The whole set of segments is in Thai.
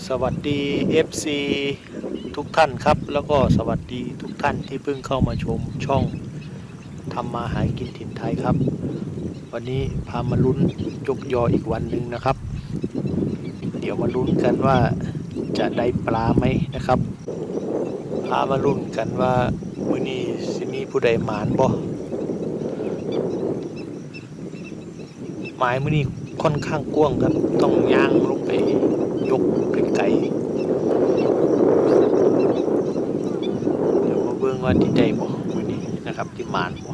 สวัสดี FC ทุกท่านครับแล้วก็สวัสดีทุกท่านที่เพิ่งเข้ามาชมช่องทำมาหากินถิ่นไทยครับวันนี้พามาลุ้นยกยออีกวันหนึ่งนะครับเดี๋ยวมาลุ้นกันว่าจะได้ปลาไหมนะครับพามาลุ้นกันว่ามื้อนี้สิมีผู้ใดหมานบ่หมายมื้อนี้ค่อนข้างกว้างครับต้องย่างลงไปยกไกลๆเดี๋ยวมาเบิ่งว่าที่ได้บ่มื้อนี้นะครับที่หมานบ่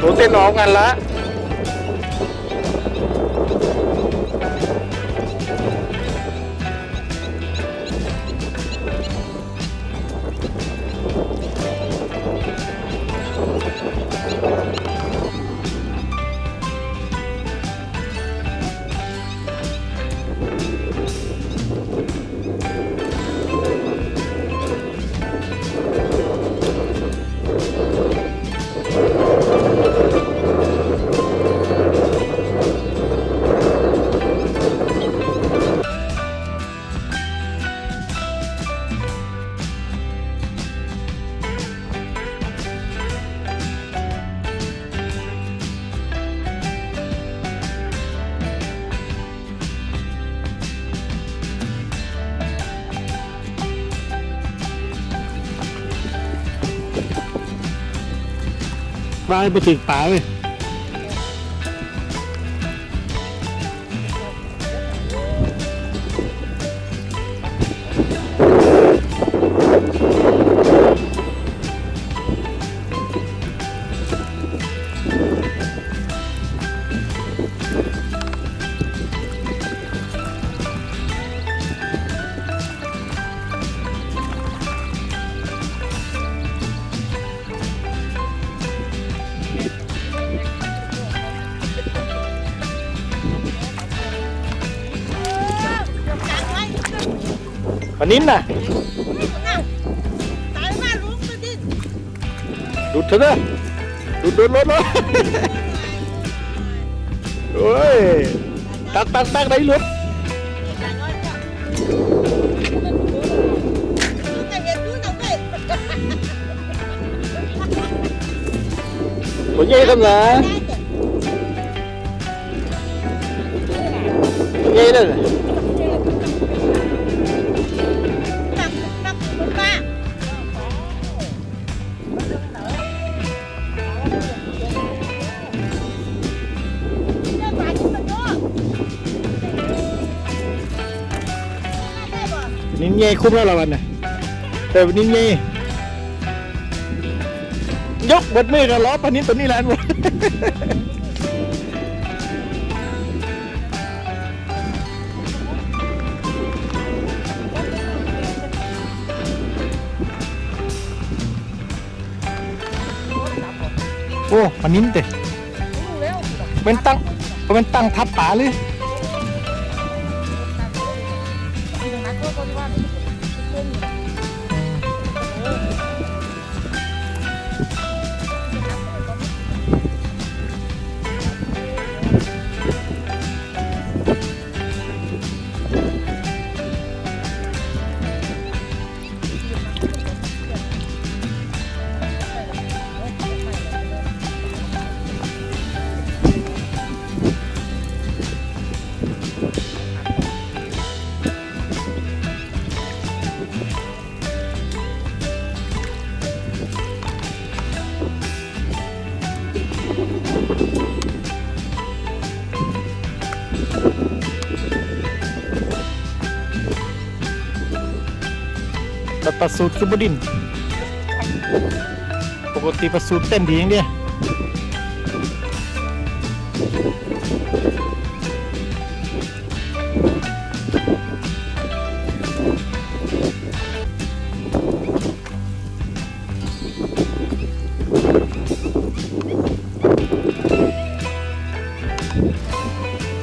หเต้นออกกันละปลาไปถึงป่าเลยวันนี้น่ะดูดเถอะนะดูดรถเลยโอ้ยตักได้รถหัวใหญ่ทำไรหัวใหญ่เลยนิ่งเงี้ยคุ้มแล้วละวันน่ะแต่นิ่งเงี้ยยกบดมือกันล้อปนิดตัวนี้แหละวะโอ้ปนิดเตะเป็นตั้งทับป่าเลยแต่ปลาสูตรคือบดินปกติปลาสูตรเต้นดีอย่างเดียว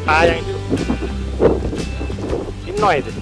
ปลาอย่างนี้นิดหน่อยสิ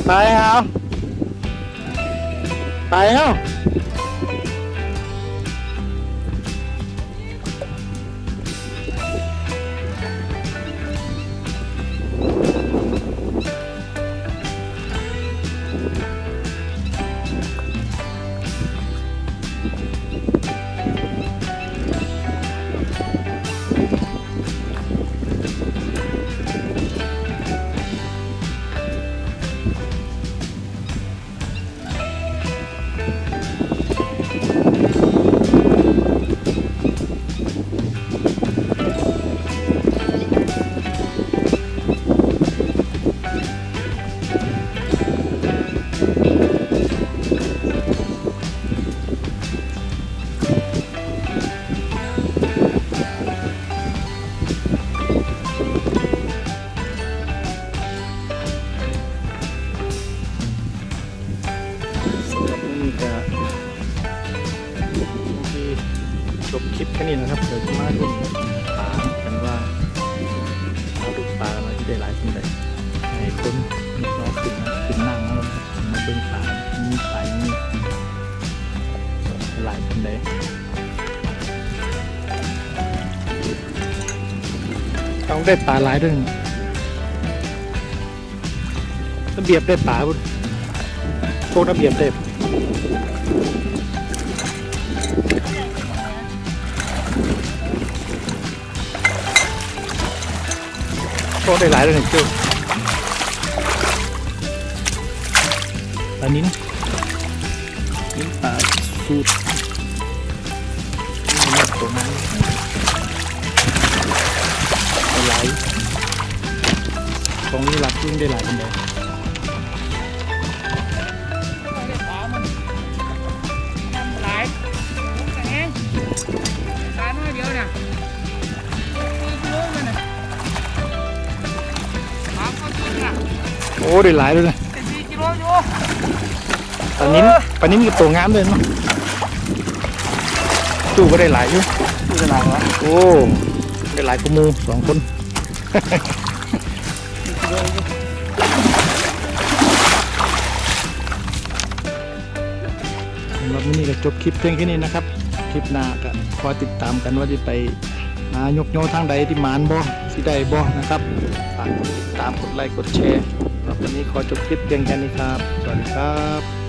ไปเอาไปเอาจบคลิปแค่นี้นะครับเดี๋ยวจะมาดูปลากันว่าเราดูปลาเราจะได้หลายสิ่งใดให้คนมีน้องขึ้นนั่งแล้วมาเบิ่งปลามีปลาอย่างนี้หลายสิ่งใดต้องได้ปลาหลายด้วยระเบียบได้ปลาบุญโคตรระเบียบได้โคตรได้หลายเลยจุ๊บปลานิ้นปลาสูตรนี่ตัวนั้นหลายตรงนี้หลักยิ่งได้หลายกันเลยโอ้ได้หลายเลยนะปลานิ้นกับตัวงามเลยเนาะจู่ก็ได้หลายอยู่จู่ได้หลายวะโอ้ได้หลายกูมูสองคนสำหรับวันนี้ก็จบคลิปเพียงแค่นี้นะครับคลิปหน้าก็คอยติดตามกันว่าจะไปยกโยทางใดที่มานบ่สิได้บ่นะครับฝากติดตามกดไลค์กดแชร์วันนี้ขอจบคลิปเพียงแค่นี้ครับสวัสดีครับ